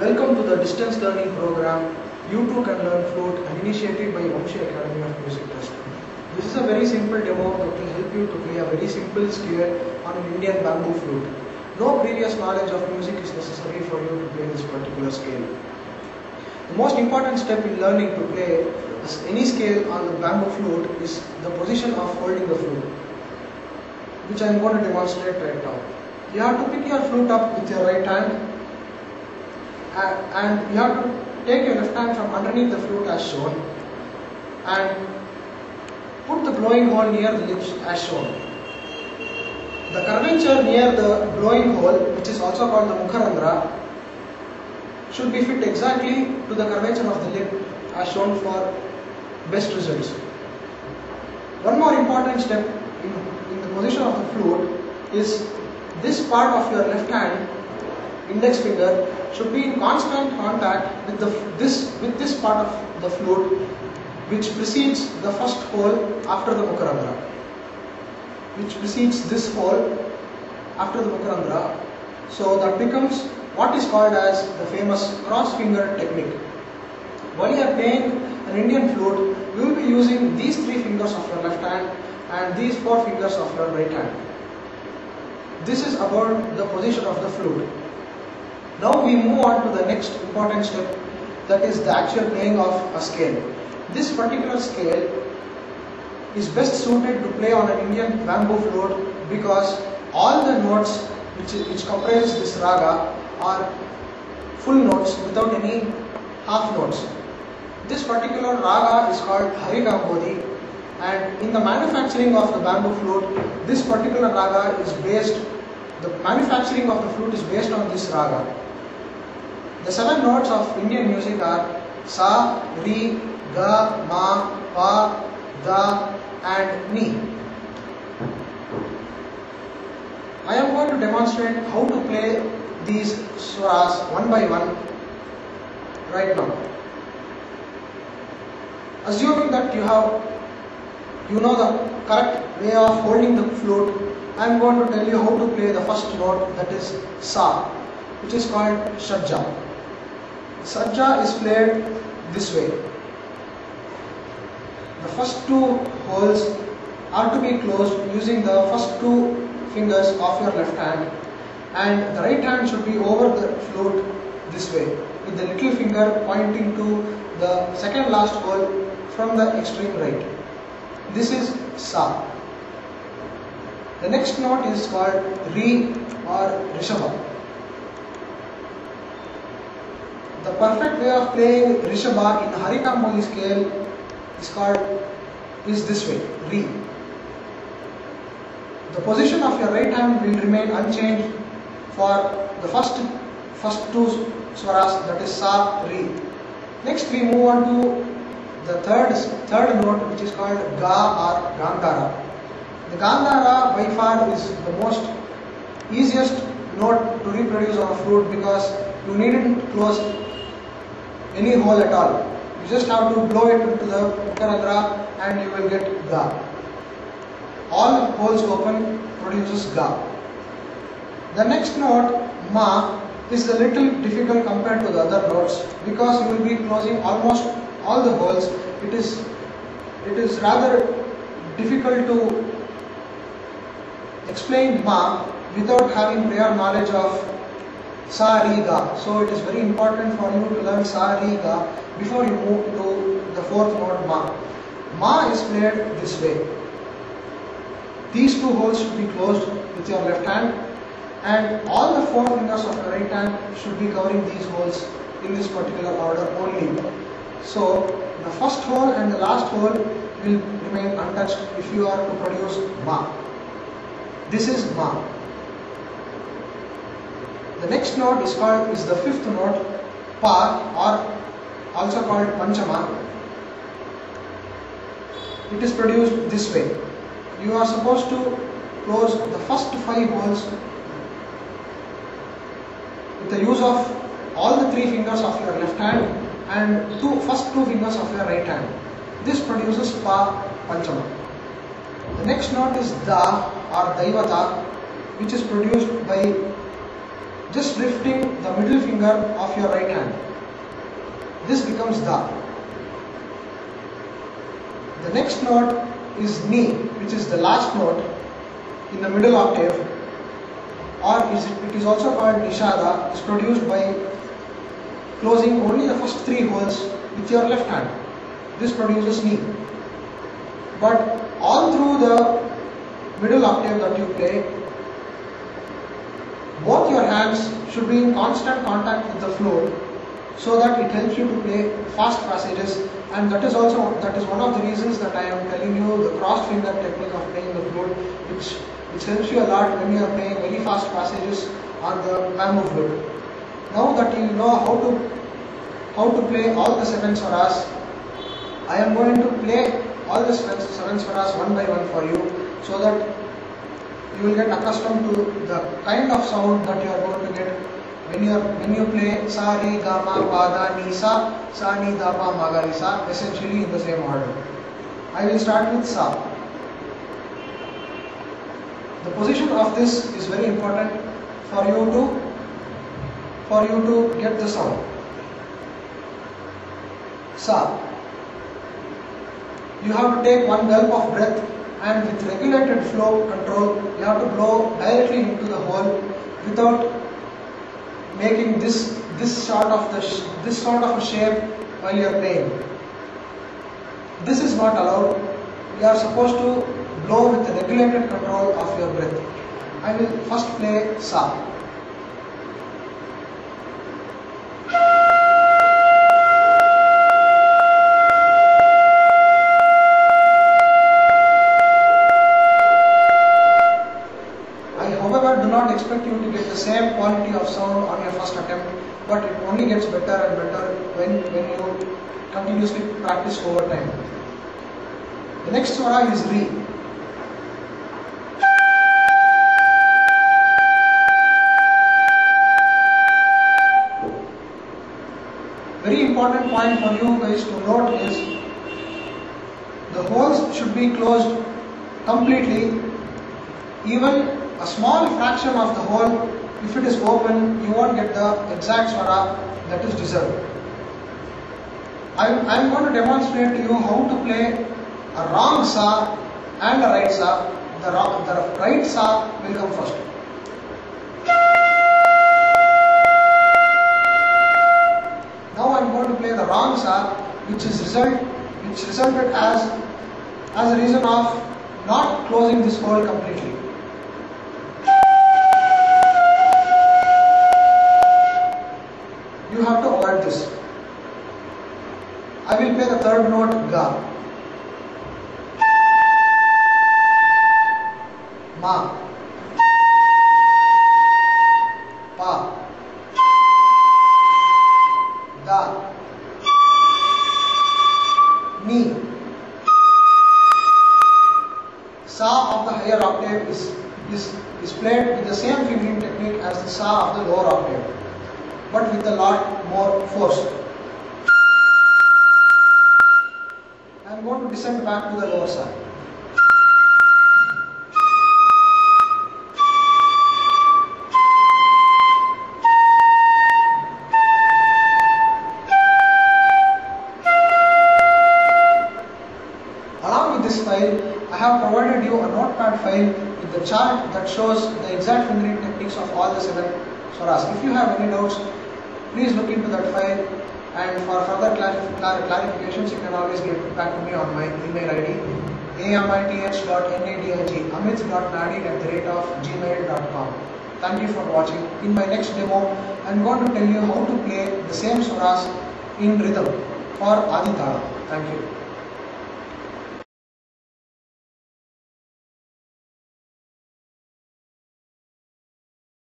Welcome to the distance learning program You Too Can Learn Flute, an initiative by VAMSHI Academy of Music Trust. This is a very simple demo that will help you to play a very simple scale on an Indian Bamboo Flute. No previous knowledge of music is necessary for you to play this particular scale. The most important step in learning to play any scale on the bamboo flute is the position of holding the flute, which I am going to demonstrate right now. You have to pick your flute up with your right hand and you have to take your left hand from underneath the flute as shown and put the blowing hole near the lips as shown. The curvature near the blowing hole, which is also called the mukharandra, should be fit exactly to the curvature of the lip as shown for best results. One more important step in the position of the flute is this part of your left hand, index finger, should be in constant contact with this part of the flute, which precedes the first hole after the mukharandra, which precedes this hole after the mukharandra. So that becomes what is called as the famous cross finger technique. While you are playing an Indian flute, you will be using these 3 fingers of your left hand and these 4 fingers of your right hand. This is about the position of the flute. Now we move on to the next important step, that is the actual playing of a scale. This particular scale is best suited to play on an Indian bamboo flute because all the notes which comprises this raga are full notes without any half notes. This particular raga is called Harikambhoji, and in the manufacturing of the bamboo flute, this particular raga is based, the manufacturing of the flute is based on this raga. The 7 notes of Indian music are Sa, Ri, Ga, Ma, Pa, Da and Ni. I am going to demonstrate how to play these swaras one by one right now. Assuming that you know the correct way of holding the flute, I am going to tell you how to play the first note, that is Sa, which is called Shadja. Shadja is played this way. The first 2 holes are to be closed using the first 2 fingers of your left hand, and the right hand should be over the flute this way, with the little finger pointing to the second last hole from the extreme right. This is Sa. The next note is called Ri or Rishabha. The perfect way of playing Rishabha in Harikambhoji scale is this way, Ri. The position of your right hand will remain unchanged for the first 2 swaras, that is Sa, Ri. Next we move on to the third note, which is called Ga or Gandhara. The Gandhara by far is the most easiest note to reproduce on a flute because you needn't close any hole at all. You just have to blow it into the mukharandra and you will get Ga. All holes open produces Ga. The next note, Ma, is a little difficult compared to the other notes because you will be closing almost all the holes. It is rather difficult to explain Ma without having prior knowledge of Sa, Ri, Ga. So it is very important for you to learn Sa, Ri, Ga before you move to the 4th note, Ma. Ma is played this way. These 2 holes should be closed with your left hand, and all the 4 fingers of your right hand should be covering these holes in this particular order only. So the first hole and the last hole will remain untouched if you are to produce Ma. This is Ma. The next note is the 5th note, Pa, or also called Panchama. It is produced this way. You are supposed to close the first 5 holes with the use of all the 3 fingers of your left hand and first 2 fingers of your right hand. This produces Pa, Panchama. The next note is Da or Daivata, which is produced by just lifting the middle finger of your right hand. This becomes Da. The next note is Ni, which is the last note in the middle octave, or it is also called Nishada. It's produced by closing only the first 3 holes with your left hand. This produces Ni. But all through the middle octave that you play, both your hands should be in constant contact with the flute, so that it helps you to play fast passages, and that is one of the reasons that I am telling you the crossed finger technique of playing the flute, which helps you a lot when you are playing very fast passages on the bamboo flute. Now that you know how to play all the 7 swaras, I am going to play all the 7 swaras one by one for you, so that you will get accustomed to the kind of sound that you are going to get when you play Sa Re Ga Ma Pa Da Ni Sa, Sa Ni Da Pa Ma Ga Ni Sa, essentially in the same order. I will start with Sa. The position of this is very important for you to get the sound. Sa. You have to take one gulp of breath, and with regulated flow control, you have to blow directly into the hole without making this sort of a shape while you are playing. This is not allowed. You are supposed to blow with regulated control of your breath. I will first play Sa. Do not expect you to get the same quality of sound on your first attempt, but it only gets better and better when you continuously practice over time. The next swara is Re. Very important point for you guys to note is the holes should be closed completely. Even a small fraction of the hole, if it is open, you won't get the exact swara that is deserved. I am going to demonstrate to you how to play a wrong Sa and a right Sa. The right Sa will come first. Now I am going to play the wrong Sa, which resulted as a reason of not closing this hole completely. You have to avoid this. I will play the third note, Ga. Ma. Pa. Da. Ni. Sa of the higher octave is played with the same fingering technique as the Sa of the lower octave, but with a lot more force. I am going to descend back to the lower side. Along with this file, I have provided you a notepad file with the chart that shows the exact fingering techniques of all the 7 swaras. If you have any doubts, please look into that file, and for further clarifications you can always get back to me on my email ID amith.nadig amith.nadig@gmail.com. Thank you for watching. In my next demo, I am going to tell you how to play the same swaras in rhythm for Adi Tala. Thank you.